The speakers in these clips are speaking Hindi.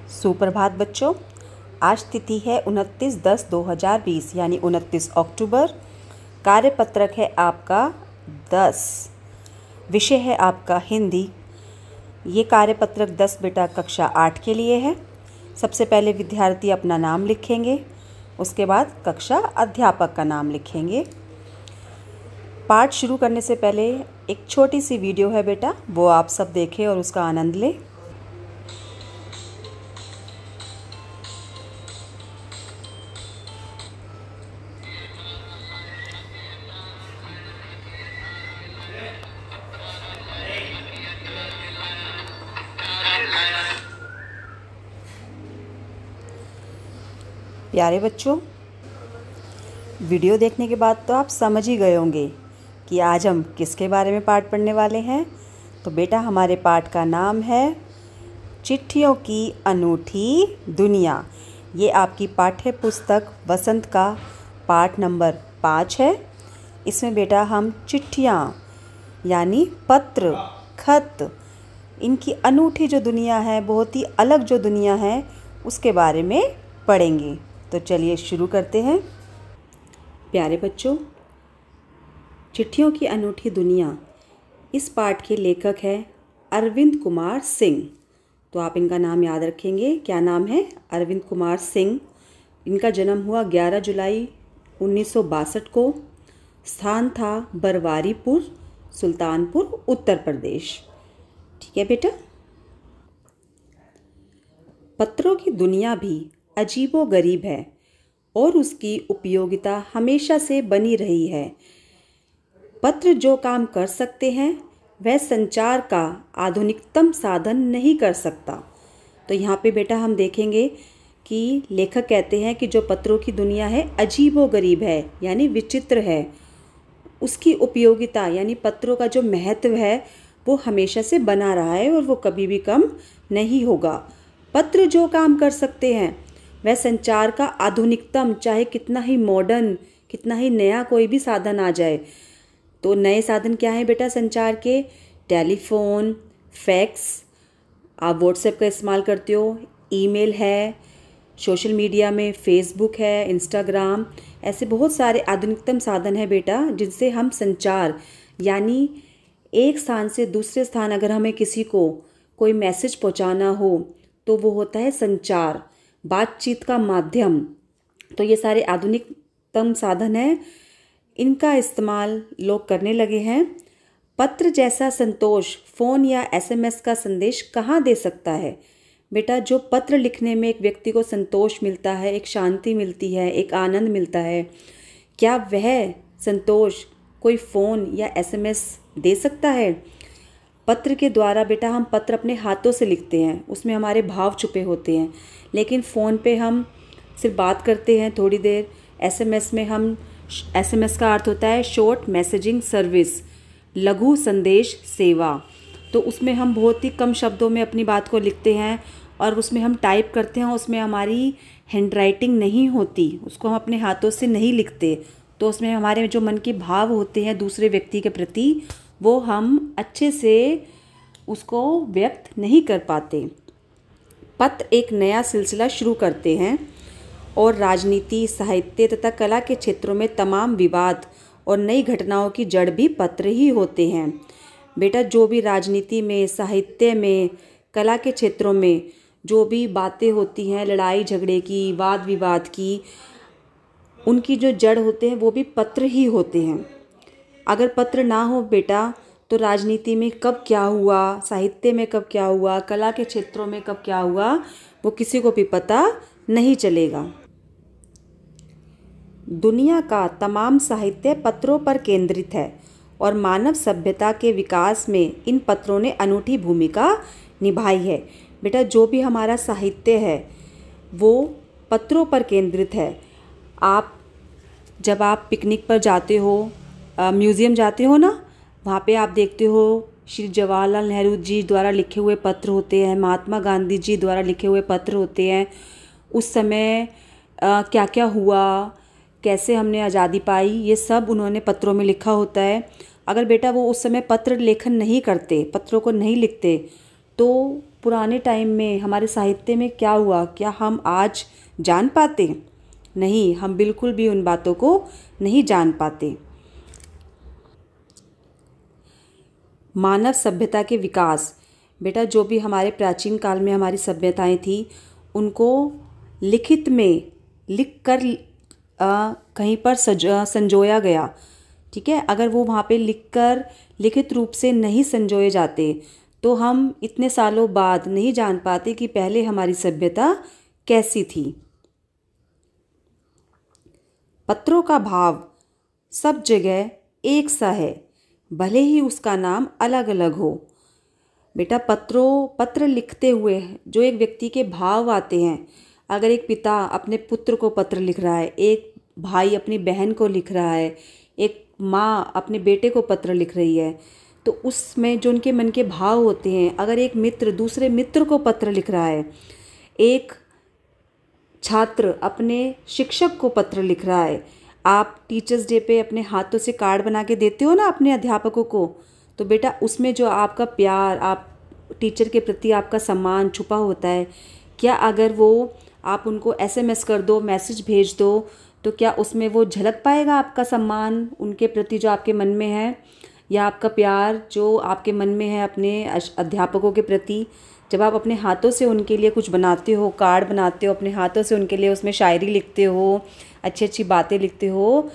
सुप्रभात बच्चों। आज तिथि है 29/10/2020 यानी 29 अक्टूबर। कार्यपत्रक है आपका 10। विषय है आपका हिंदी। ये कार्यपत्रक 10 बेटा कक्षा 8 के लिए है। सबसे पहले विद्यार्थी अपना नाम लिखेंगे, उसके बाद कक्षा अध्यापक का नाम लिखेंगे। पाठ शुरू करने से पहले एक छोटी सी वीडियो है बेटा, वो आप सब देखें और उसका आनंद लें। प्यारे बच्चों, वीडियो देखने के बाद तो आप समझ ही गए होंगे कि आज हम किसके बारे में पाठ पढ़ने वाले हैं। तो बेटा हमारे पाठ का नाम है चिट्ठियों की अनूठी दुनिया। ये आपकी पाठ्य पुस्तक वसंत का पाठ नंबर 5 है। इसमें बेटा हम चिट्ठियाँ यानी पत्र, खत, इनकी अनूठी जो दुनिया है, बहुत ही अलग जो दुनिया है, उसके बारे में पढ़ेंगे। तो चलिए शुरू करते हैं। प्यारे बच्चों, चिट्ठियों की अनूठी दुनिया, इस पाठ के लेखक हैं अरविंद कुमार सिंह। तो आप इनका नाम याद रखेंगे। क्या नाम है? अरविंद कुमार सिंह। इनका जन्म हुआ 11 जुलाई 1962 को। स्थान था बरवारीपुर, सुल्तानपुर, उत्तर प्रदेश। ठीक है बेटा। पत्रों की दुनिया भी अजीबोगरीब है और उसकी उपयोगिता हमेशा से बनी रही है। पत्र जो काम कर सकते हैं वह संचार का आधुनिकतम साधन नहीं कर सकता। तो यहाँ पे बेटा हम देखेंगे कि लेखक कहते हैं कि जो पत्रों की दुनिया है अजीबोगरीब है यानी विचित्र है। उसकी उपयोगिता यानी पत्रों का जो महत्व है वो हमेशा से बना रहा है और वो कभी भी कम नहीं होगा। पत्र जो काम कर सकते हैं वह संचार का आधुनिकतम, चाहे कितना ही मॉडर्न, कितना ही नया कोई भी साधन आ जाए। तो नए साधन क्या है बेटा संचार के? टेलीफोन, फैक्स, आप व्हाट्सएप का इस्तेमाल करते हो, ईमेल है, सोशल मीडिया में फेसबुक है, इंस्टाग्राम, ऐसे बहुत सारे आधुनिकतम साधन है बेटा जिनसे हम संचार यानी एक स्थान से दूसरे स्थान अगर हमें किसी को कोई मैसेज पहुंचाना हो तो वो होता है संचार, बातचीत का माध्यम। तो ये सारे आधुनिकतम साधन हैं, इनका इस्तेमाल लोग करने लगे हैं। पत्र जैसा संतोष फ़ोन या एसएमएस का संदेश कहाँ दे सकता है? बेटा जो पत्र लिखने में एक व्यक्ति को संतोष मिलता है, एक शांति मिलती है, एक आनंद मिलता है, क्या वह संतोष कोई फ़ोन या एसएमएस दे सकता है? पत्र के द्वारा बेटा हम पत्र अपने हाथों से लिखते हैं, उसमें हमारे भाव छुपे होते हैं। लेकिन फ़ोन पे हम सिर्फ बात करते हैं थोड़ी देर। एसएमएस में हम, एसएमएस का अर्थ होता है शॉर्ट मैसेजिंग सर्विस, लघु संदेश सेवा। तो उसमें हम बहुत ही कम शब्दों में अपनी बात को लिखते हैं और उसमें हम टाइप करते हैं, उसमें हमारी हैंडराइटिंग नहीं होती, उसको हम अपने हाथों से नहीं लिखते। तो उसमें हमारे जो मन के भाव होते हैं दूसरे व्यक्ति के प्रति, वो हम अच्छे से उसको व्यक्त नहीं कर पाते। पत्र एक नया सिलसिला शुरू करते हैं और राजनीति, साहित्य तथा कला के क्षेत्रों में तमाम विवाद और नई घटनाओं की जड़ भी पत्र ही होते हैं। बेटा जो भी राजनीति में, साहित्य में, कला के क्षेत्रों में जो भी बातें होती हैं, लड़ाई झगड़े की, वाद विवाद की, उनकी जो जड़ होते हैं वो भी पत्र ही होते हैं। अगर पत्र ना हो बेटा तो राजनीति में कब क्या हुआ, साहित्य में कब क्या हुआ, कला के क्षेत्रों में कब क्या हुआ, वो किसी को भी पता नहीं चलेगा। दुनिया का तमाम साहित्य पत्रों पर केंद्रित है और मानव सभ्यता के विकास में इन पत्रों ने अनूठी भूमिका निभाई है। बेटा जो भी हमारा साहित्य है वो पत्रों पर केंद्रित है। जब आप पिकनिक पर जाते हो, म्यूज़ियम जाते हो ना, वहाँ पे आप देखते हो श्री जवाहरलाल नेहरू जी द्वारा लिखे हुए पत्र होते हैं, महात्मा गांधी जी द्वारा लिखे हुए पत्र होते हैं। उस समय क्या क्या हुआ, कैसे हमने आज़ादी पाई, ये सब उन्होंने पत्रों में लिखा होता है। अगर बेटा वो उस समय पत्र लेखन नहीं करते, पत्रों को नहीं लिखते, तो पुराने टाइम में हमारे साहित्य में क्या हुआ, क्या हम आज जान पाते? नहीं, हम बिल्कुल भी उन बातों को नहीं जान पाते। मानव सभ्यता के विकास। बेटा, जो भी हमारे प्राचीन काल में हमारी सभ्यताएं थी, उनको लिखित में लिख कर कहीं पर संजोया गया। ठीक है, अगर वो वहाँ पे लिखकर लिखित रूप से नहीं संजोए जाते तो हम इतने सालों बाद नहीं जान पाते कि पहले हमारी सभ्यता कैसी थी। पत्रों का भाव सब जगह एक सा है, भले ही उसका नाम अलग अलग हो। बेटा, पत्र लिखते हुए जो एक व्यक्ति के भाव आते हैं, अगर एक पिता अपने पुत्र को पत्र लिख रहा है, एक भाई अपनी बहन को लिख रहा है, एक माँ अपने बेटे को पत्र लिख रही है, तो उसमें जो उनके मन के भाव होते हैं, अगर एक मित्र दूसरे मित्र को पत्र लिख रहा है, एक छात्र अपने शिक्षक को पत्र लिख रहा है, आप टीचर्स डे पे अपने हाथों से कार्ड बना के देते हो ना अपने अध्यापकों को, तो बेटा उसमें जो आपका प्यार, आप टीचर के प्रति आपका सम्मान छुपा होता है। क्या अगर वो आप उनको एसएमएस कर दो, मैसेज भेज दो, तो क्या उसमें वो झलक पाएगा आपका सम्मान उनके प्रति जो आपके मन में है, या आपका प्यार जो आपके मन में है अपने अध्यापकों के प्रति? जब आप अपने हाथों से उनके लिए कुछ बनाते हो, कार्ड बनाते हो अपने हाथों से उनके लिए, उसमें शायरी लिखते हो, अच्छी अच्छी बातें लिखते हो,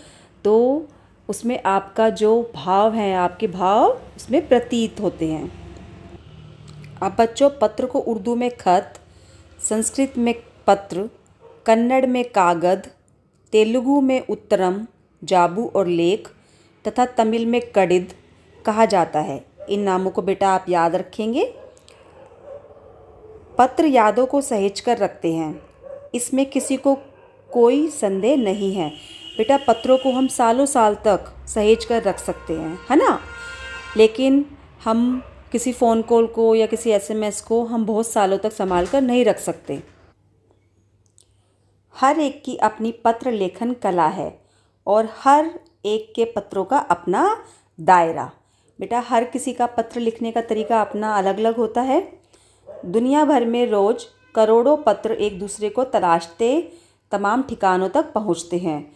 तो उसमें आपका जो भाव है, आपके भाव उसमें प्रतीत होते हैं। अब बच्चों, पत्र को उर्दू में खत, संस्कृत में पत्र, कन्नड़ में कागद, तेलुगु में उत्तरम, जाबू और लेख तथा तमिल में कडिद कहा जाता है। इन नामों को बेटा आप याद रखेंगे। पत्र यादों को सहेज कर रखते हैं, इसमें किसी को कोई संदेह नहीं है। बेटा, पत्रों को हम सालों साल तक सहेज कर रख सकते हैं, है ना, लेकिन हम किसी फ़ोन कॉल को या किसी एसएमएस को हम बहुत सालों तक संभाल कर नहीं रख सकते। हर एक की अपनी पत्र लेखन कला है और हर एक के पत्रों का अपना दायरा। बेटा, हर किसी का पत्र लिखने का तरीका अपना अलग अलग होता है। दुनिया भर में रोज़ करोड़ों पत्र एक दूसरे को तलाशते तमाम ठिकानों तक पहुंचते हैं।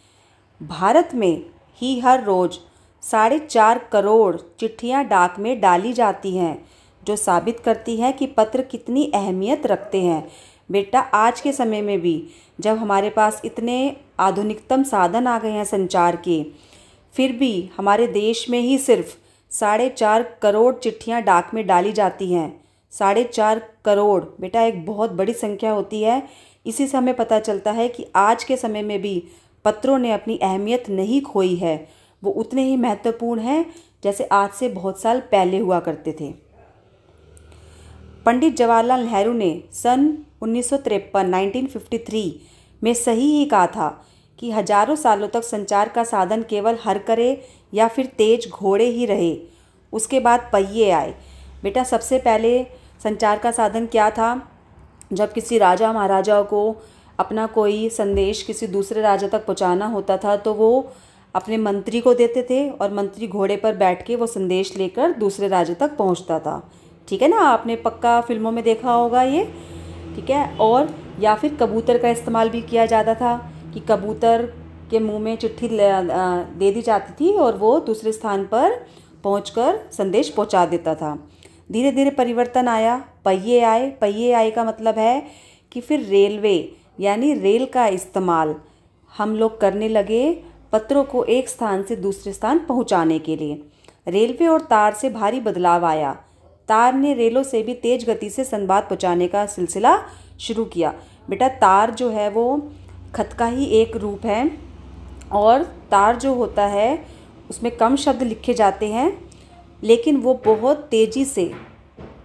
भारत में ही हर रोज़ 4.5 करोड़ चिट्ठियां डाक में डाली जाती हैं, जो साबित करती है कि पत्र कितनी अहमियत रखते हैं। बेटा, आज के समय में भी जब हमारे पास इतने आधुनिकतम साधन आ गए हैं संचार के, फिर भी हमारे देश में ही सिर्फ 4.5 करोड़ चिट्ठियां डाक में डाली जाती हैं। 4.5 करोड़ बेटा एक बहुत बड़ी संख्या होती है। इसी से हमें पता चलता है कि आज के समय में भी पत्रों ने अपनी अहमियत नहीं खोई है, वो उतने ही महत्वपूर्ण हैं जैसे आज से बहुत साल पहले हुआ करते थे। पंडित जवाहरलाल नेहरू ने सन 1953 में सही ही कहा था कि हजारों सालों तक संचार का साधन केवल हरकरे या फिर तेज घोड़े ही रहे, उसके बाद पहिए आए। बेटा, सबसे पहले संचार का साधन क्या था? जब किसी राजा महाराजाओं को अपना कोई संदेश किसी दूसरे राजा तक पहुंचाना होता था तो वो अपने मंत्री को देते थे और मंत्री घोड़े पर बैठ के वो संदेश लेकर दूसरे राजा तक पहुंचता था। ठीक है ना, आपने पक्का फिल्मों में देखा होगा ये। ठीक है, और या फिर कबूतर का इस्तेमाल भी किया जाता था कि कबूतर के मुंह में चिट्ठी दे दी जाती थी और वो दूसरे स्थान पर पहुंचकर संदेश पहुंचा देता था। धीरे धीरे परिवर्तन आया, पहिए आए। पहिए आए का मतलब है कि फिर रेलवे यानी रेल का इस्तेमाल हम लोग करने लगे पत्रों को एक स्थान से दूसरे स्थान पहुंचाने के लिए। रेलवे और तार से भारी बदलाव आया। तार ने रेलों से भी तेज गति से संवाद पहुंचाने का सिलसिला शुरू किया। बेटा, तार जो है वो खत का ही एक रूप है और तार जो होता है उसमें कम शब्द लिखे जाते हैं, लेकिन वो बहुत तेज़ी से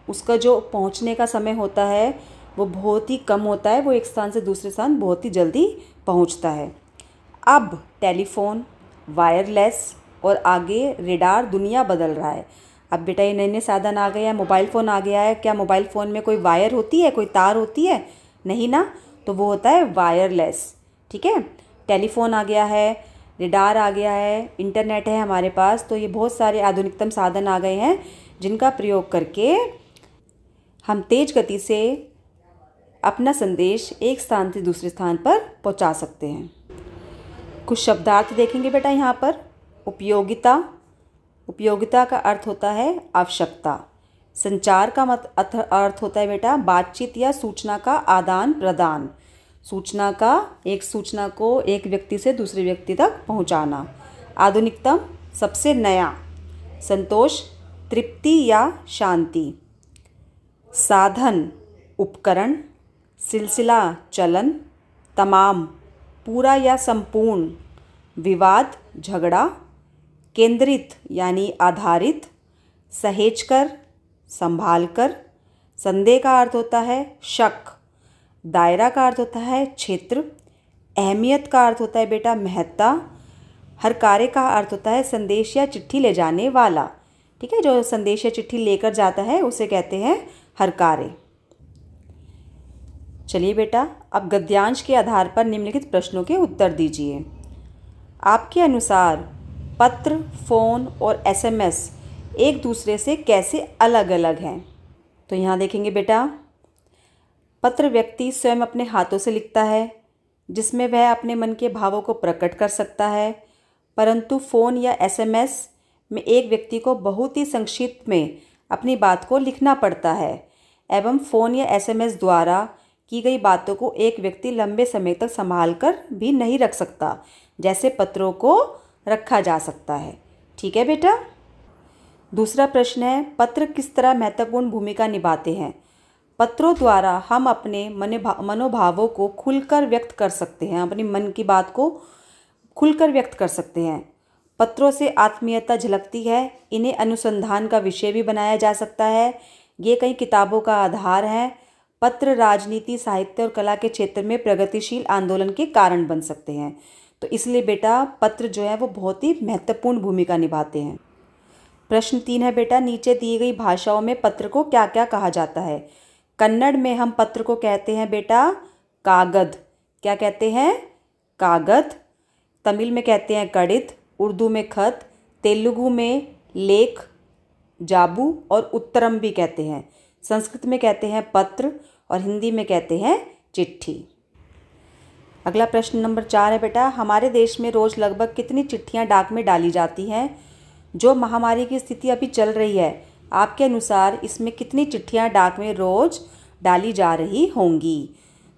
उसका जो पहुंचने का समय होता है वो बहुत ही कम होता है। वो एक स्थान से दूसरे स्थान बहुत ही जल्दी पहुंचता है। अब टेलीफोन, वायरलेस और आगे रेडार दुनिया बदल रहा है। अब बेटा ये नए नए साधन आ गए हैं, मोबाइल फ़ोन आ गया है। क्या मोबाइल फ़ोन में कोई वायर होती है, कोई तार होती है? नहीं ना, तो वो होता है वायरलेस। ठीक है, टेलीफोन आ गया है, रेडार आ गया है, इंटरनेट है हमारे पास। तो ये बहुत सारे आधुनिकतम साधन आ गए हैं जिनका प्रयोग करके हम तेज गति से अपना संदेश एक स्थान से दूसरे स्थान पर पहुंचा सकते हैं। कुछ शब्दार्थ देखेंगे बेटा यहाँ पर। उपयोगिता, उपयोगिता का अर्थ होता है आवश्यकता। संचार का अर्थ होता है बेटा बातचीत या सूचना का आदान प्रदान, सूचना को एक व्यक्ति से दूसरे व्यक्ति तक पहुंचाना। आधुनिकतम, सबसे नया। संतोष, तृप्ति या शांति। साधन, उपकरण। सिलसिला, चलन। तमाम, पूरा या संपूर्ण। विवाद, झगड़ा। केंद्रित यानी आधारित। सहेजकर, संभालकर। संदेह का अर्थ होता है शक। दायरा का अर्थ होता है क्षेत्र। अहमियत का अर्थ होता है बेटा महत्ता। हर कार्य का अर्थ होता है संदेश या चिट्ठी ले जाने वाला। ठीक है, जो संदेश या चिट्ठी लेकर जाता है उसे कहते हैं हर कार्य। चलिए बेटा, अब गद्यांश के आधार पर निम्नलिखित प्रश्नों के उत्तर दीजिए। आपके अनुसार पत्र, फ़ोन और एसएमएस एक दूसरे से कैसे अलग अलग हैं? तो यहाँ देखेंगे बेटा, पत्र व्यक्ति स्वयं अपने हाथों से लिखता है, जिसमें वह अपने मन के भावों को प्रकट कर सकता है, परंतु फ़ोन या एसएमएस में एक व्यक्ति को बहुत ही संक्षिप्त में अपनी बात को लिखना पड़ता है एवं फ़ोन या एसएमएस द्वारा की गई बातों को एक व्यक्ति लंबे समय तक संभाल कर भी नहीं रख सकता, जैसे पत्रों को रखा जा सकता है। ठीक है बेटा। दूसरा प्रश्न है, पत्र किस तरह महत्वपूर्ण भूमिका निभाते हैं? पत्रों द्वारा हम अपने मनोभावों को खुलकर व्यक्त कर सकते हैं, अपनी मन की बात को खुलकर व्यक्त कर सकते हैं। पत्रों से आत्मीयता झलकती है। इन्हें अनुसंधान का विषय भी बनाया जा सकता है। ये कई किताबों का आधार है। पत्र राजनीति, साहित्य और कला के क्षेत्र में प्रगतिशील आंदोलन के कारण बन सकते हैं। तो इसलिए बेटा पत्र जो है वो बहुत ही महत्वपूर्ण भूमिका निभाते हैं। प्रश्न 3 है बेटा, नीचे दी गई भाषाओं में पत्र को क्या क्या कहा जाता है? कन्नड़ में हम पत्र को कहते हैं बेटा कागद। क्या कहते हैं? कागद। तमिल में कहते हैं कड़ित, उर्दू में खत, तेलुगु में लेख, जाबू और उत्तरम भी कहते हैं। संस्कृत में कहते हैं पत्र और हिंदी में कहते हैं चिट्ठी। अगला प्रश्न नंबर 4 है बेटा, हमारे देश में रोज़ लगभग कितनी चिट्ठियां डाक में डाली जाती हैं? जो महामारी की स्थिति अभी चल रही है, आपके अनुसार इसमें कितनी चिट्ठियां डाक में रोज़ डाली जा रही होंगी?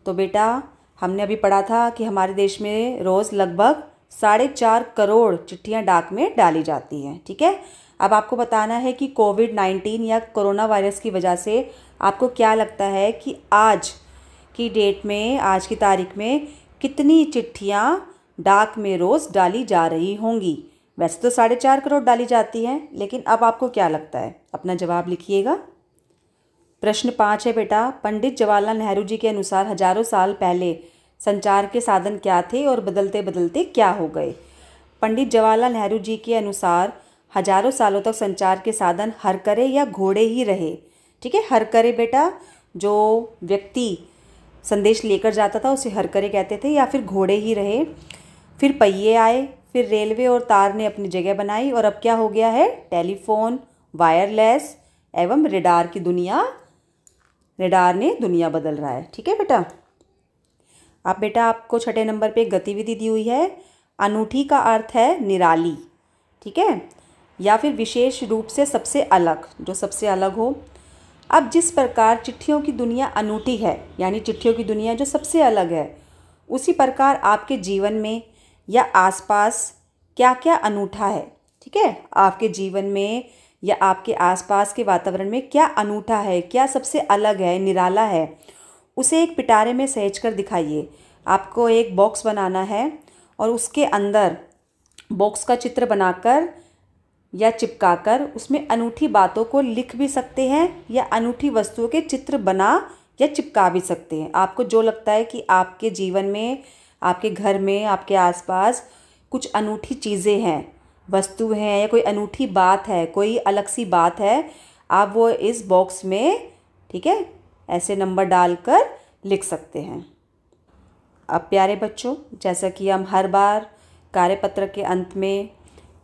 तो बेटा हमने अभी पढ़ा था कि हमारे देश में रोज़ लगभग 4.5 करोड़ चिट्ठियां डाक में डाली जाती हैं। ठीक है, अब आपको बताना है कि कोविड-19 या कोरोना वायरस की वजह से आपको क्या लगता है कि आज की डेट में, आज की तारीख में कितनी चिट्ठियां डाक में रोज़ डाली जा रही होंगी? वैसे तो 4.5 करोड़ डाली जाती हैं, लेकिन अब आपको क्या लगता है? अपना जवाब लिखिएगा। प्रश्न 5 है बेटा, पंडित जवाहरलाल नेहरू जी के अनुसार हजारों साल पहले संचार के साधन क्या थे और बदलते बदलते क्या हो गए? पंडित जवाहरलाल नेहरू जी के अनुसार हजारों सालों तक संचार के साधन हरकरे या घोड़े ही रहे। ठीक है, हरकरे बेटा जो व्यक्ति संदेश लेकर जाता था उसे हरकरे कहते थे, या फिर घोड़े ही रहे। फिर पहिए आए, फिर रेलवे और तार ने अपनी जगह बनाई और अब क्या हो गया है? टेलीफोन, वायरलेस एवं रेडार की दुनिया, रेडार ने दुनिया बदल रहा है। ठीक है बेटा। अब बेटा आपको 6 नंबर पे एक गतिविधि दी हुई है। अनूठी का अर्थ है निराली। ठीक है, या फिर विशेष रूप से सबसे अलग, जो सबसे अलग हो। अब जिस प्रकार चिट्ठियों की दुनिया अनूठी है, यानी चिट्ठियों की दुनिया जो सबसे अलग है, उसी प्रकार आपके जीवन में या आसपास क्या क्या अनूठा है? ठीक है, आपके जीवन में या आपके आसपास के वातावरण में क्या अनूठा है, क्या सबसे अलग है, निराला है, उसे एक पिटारे में सहेज कर दिखाइए। आपको एक बॉक्स बनाना है और उसके अंदर बॉक्स का चित्र बनाकर या चिपकाकर उसमें अनूठी बातों को लिख भी सकते हैं या अनूठी वस्तुओं के चित्र बना या चिपका भी सकते हैं। आपको जो लगता है कि आपके जीवन में, आपके घर में, आपके आसपास कुछ अनूठी चीज़ें हैं, वस्तु हैं, या कोई अनूठी बात है, कोई अलग सी बात है, आप वो इस बॉक्स में, ठीक है, ऐसे नंबर डालकर लिख सकते हैं। अब प्यारे बच्चों, जैसा कि हम हर बार कार्यपत्र के अंत में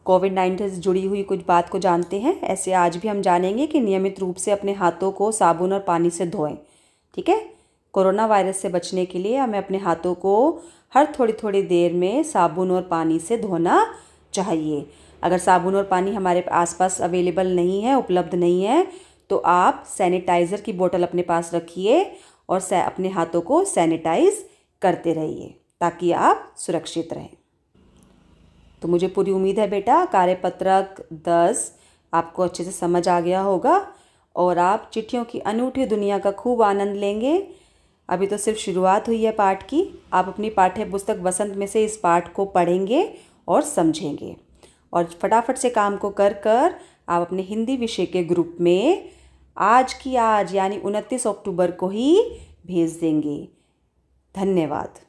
कोविड-19 से जुड़ी हुई कुछ बात को जानते हैं, ऐसे आज भी हम जानेंगे कि नियमित रूप से अपने हाथों को साबुन और पानी से धोएं। ठीक है। कोरोना वायरस से बचने के लिए हमें अपने हाथों को हर थोड़ी थोड़ी देर में साबुन और पानी से धोना चाहिए। अगर साबुन और पानी हमारे आसपास अवेलेबल नहीं है, उपलब्ध नहीं है, तो आप सैनिटाइज़र की बोतल अपने पास रखिए और अपने हाथों को सैनिटाइज करते रहिए ताकि आप सुरक्षित रहें। तो मुझे पूरी उम्मीद है बेटा कार्यपत्रक 10 आपको अच्छे से समझ आ गया होगा और आप चिट्ठियों की अनूठी दुनिया का खूब आनंद लेंगे। अभी तो सिर्फ शुरुआत हुई है पाठ की। आप अपनी पाठ्य पुस्तक बसंत में से इस पाठ को पढ़ेंगे और समझेंगे और फटाफट से काम को कर कर आप अपने हिंदी विषय के ग्रुप में आज की आज यानी 29 अक्टूबर को ही भेज देंगे। धन्यवाद।